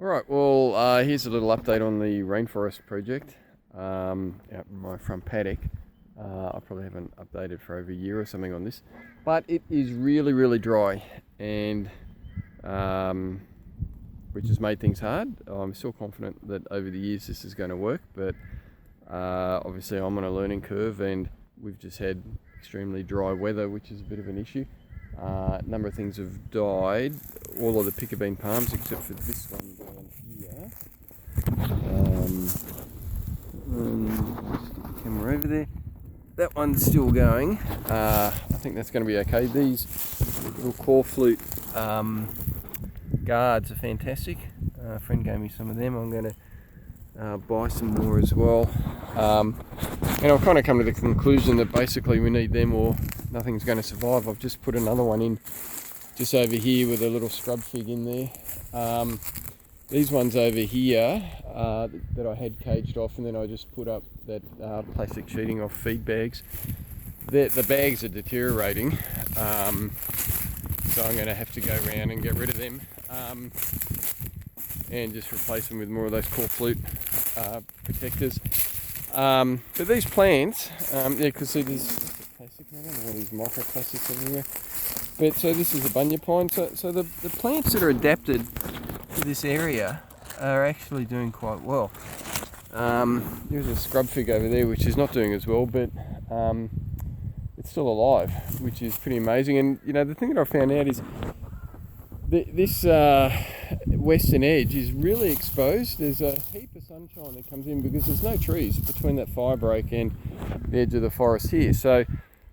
Alright, well, here's a little update on the Rainforest project out in my front paddock. I probably haven't updated for over a year or something on this, but it is really, really dry, and which has made things hard. I'm still confident that over the years this is going to work, but obviously I'm on a learning curve, and we've just had extremely dry weather, which is a bit of an issue. A number of things have died, all of the picker bean palms except for this one down here. Stick the camera over there. That one's still going. I think that's going to be okay. These little claw flute guards are fantastic. A friend gave me some of them. I'm going to buy some more as well. And I've kind of come to the conclusion that basically we need them or nothing's going to survive. I've just put another one in just over here with a little scrub fig in there. These ones over here that I had caged off, and then I just put up that plastic sheeting off feed bags. The bags are deteriorating, so I'm going to have to go around and get rid of them and just replace them with more of those core flute protectors. But these plants, you can see there's plastic, I don't know what these microplastics everywhere. But so this is a bunya pine. So the plants that are adapted to this area are actually doing quite well. There's a scrub fig over there which is not doing as well, but it's still alive, which is pretty amazing. And you know, the thing that I found out is this western edge is really exposed. There's a heap of sunshine that comes in because there's no trees between that fire break and the edge of the forest here. So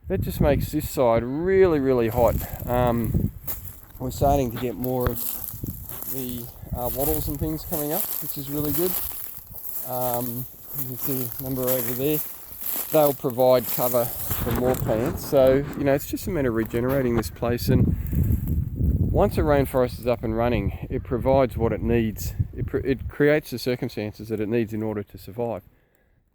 that just makes this side really, really hot. We're starting to get more of the wattles and things coming up, which is really good. You can see a number over there. They'll provide cover for more plants. So, you know, it's just a matter of regenerating this place, and once a rainforest is up and running, it provides what it needs. It creates the circumstances that it needs in order to survive.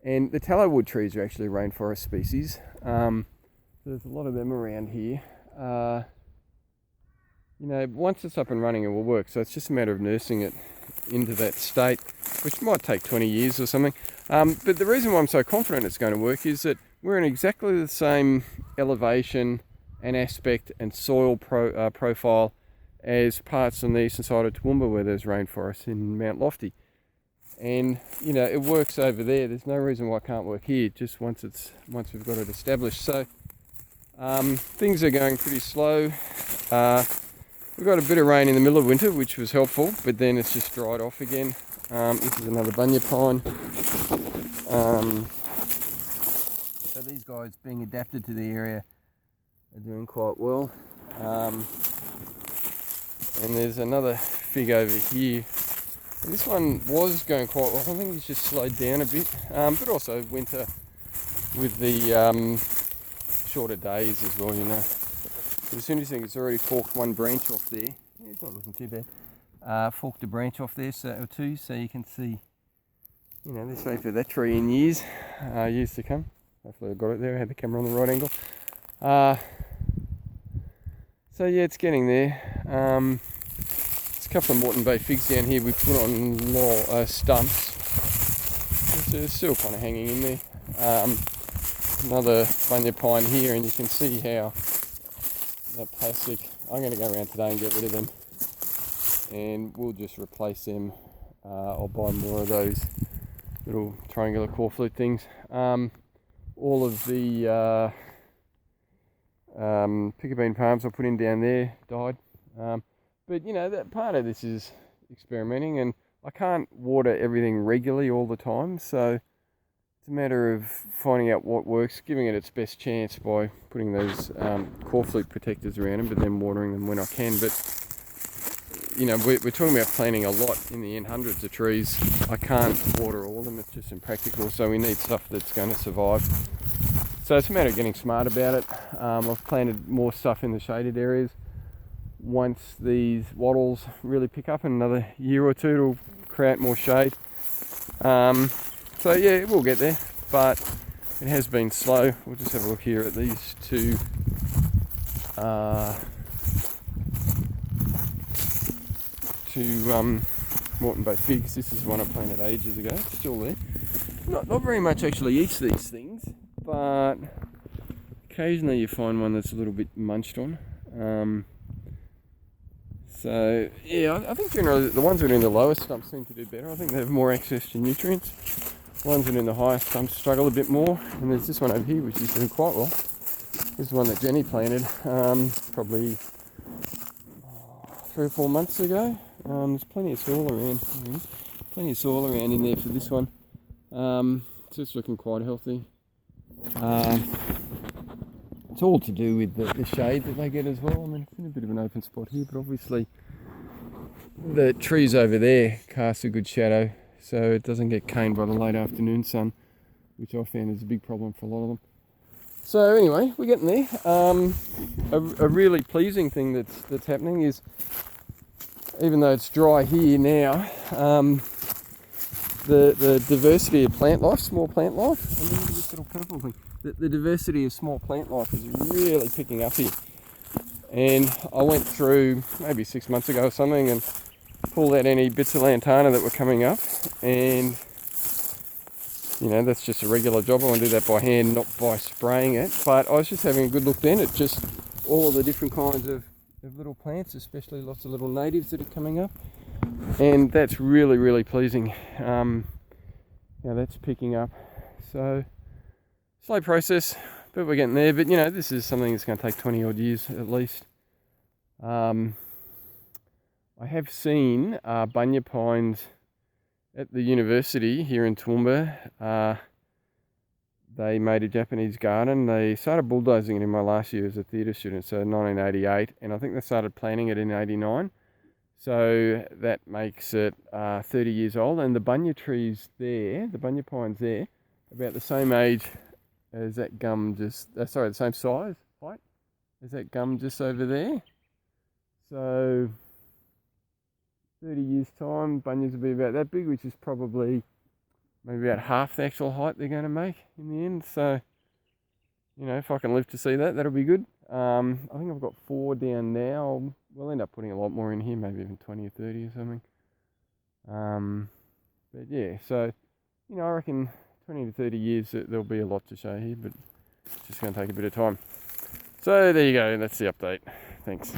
And the tallow wood trees are actually a rainforest species. There's a lot of them around here. You know, once it's up and running, it will work. So it's just a matter of nursing it into that state, which might take 20 years or something. But the reason why I'm so confident it's going to work is that we're in exactly the same elevation and aspect and soil profile as parts on the eastern side of Toowoomba where there's rainforest in Mount Lofty. And, you know, it works over there. There's no reason why it can't work here, just once we've got it established. So things are going pretty slow. We got a bit of rain in the middle of winter, which was helpful, but then it's just dried off again. This is another bunya pine. So these guys, being adapted to the area, are doing quite well. And there's another fig over here. And this one was going quite well. I think it's just slowed down a bit, but also winter with the shorter days as well, you know. But as soon as you think it's already forked one branch off there, yeah, it's not looking too bad. Forked a branch off there, or two, so you can see, you know, this way for that tree in years to come. Hopefully I got it there. I had the camera on the right angle. So yeah, it's getting there. There's a couple of Moreton Bay figs down here we put on stumps. It's still kind of hanging in there. Another bunya pine here, and you can see how that plastic, I'm going to go around today and get rid of them, and we'll just replace them. I'll buy more of those little triangular core flute things. All of the picker bean palms I put in down there died. But you know, that part of this is experimenting, and I can't water everything regularly all the time, so it's a matter of finding out what works, giving it its best chance by putting those core flute protectors around them, but then watering them when I can. But you know, we're talking about planting a lot in the end, hundreds of trees. I can't water all of them, it's just impractical, so we need stuff that's going to survive. So it's a matter of getting smart about it. I've planted more stuff in the shaded areas. Once these wattles really pick up in another year or two, it'll create more shade. So yeah, we'll get there, but it has been slow. We'll just have a look here at these two Moreton Bay figs. This is one I planted ages ago. It's still there. Not very much actually eats these things, but occasionally you find one that's a little bit munched on. So yeah, I think generally the ones that are in the lowest stumps seem to do better. I think they have more access to nutrients. The ones that are in the highest stumps struggle a bit more. And there's this one over here which is doing quite well. This is one that Jenny planted probably 3 or 4 months ago. There's plenty of soil around. Plenty of soil around in there for this one. So it's looking quite healthy. It's all to do with the shade that they get as well. I mean, it's in a bit of an open spot here, but obviously the trees over there cast a good shadow, so it doesn't get caned by the late afternoon sun, which I found is a big problem for a lot of them. So anyway, we're getting there. A really pleasing thing that's happening is, even though it's dry here now, the diversity of plant life, small plant life, and then this little purple thing, the diversity of small plant life is really picking up here. And I went through maybe 6 months ago or something and pulled out any bits of lantana that were coming up, and you know, that's just a regular job. I want to do that by hand, not by spraying it. But I was just having a good look then at just all of the different kinds of little plants, especially lots of little natives that are coming up. And that's really, really pleasing. Yeah, that's picking up. So, slow process, but we're getting there. But, you know, this is something that's going to take 20 odd years at least. I have seen bunya pines at the university here in Toowoomba. They made a Japanese garden. They started bulldozing it in my last year as a theatre student, so 1988, and I think they started planting it in 89. So that makes it 30 years old, and the bunya trees there, the bunya pines there, about the same age as that gum just, the same size, height, as that gum just over there. So 30 years time, bunyas will be about that big, which is probably maybe about half the actual height they're going to make in the end. So, you know, if I can live to see that, that'll be good. I think I've got 4 down now. We'll end up putting a lot more in here, maybe even 20 or 30 or something. But yeah, so, you know, I reckon 20 to 30 years there'll be a lot to show here, but it's just going to take a bit of time. So there you go, that's the update. Thanks.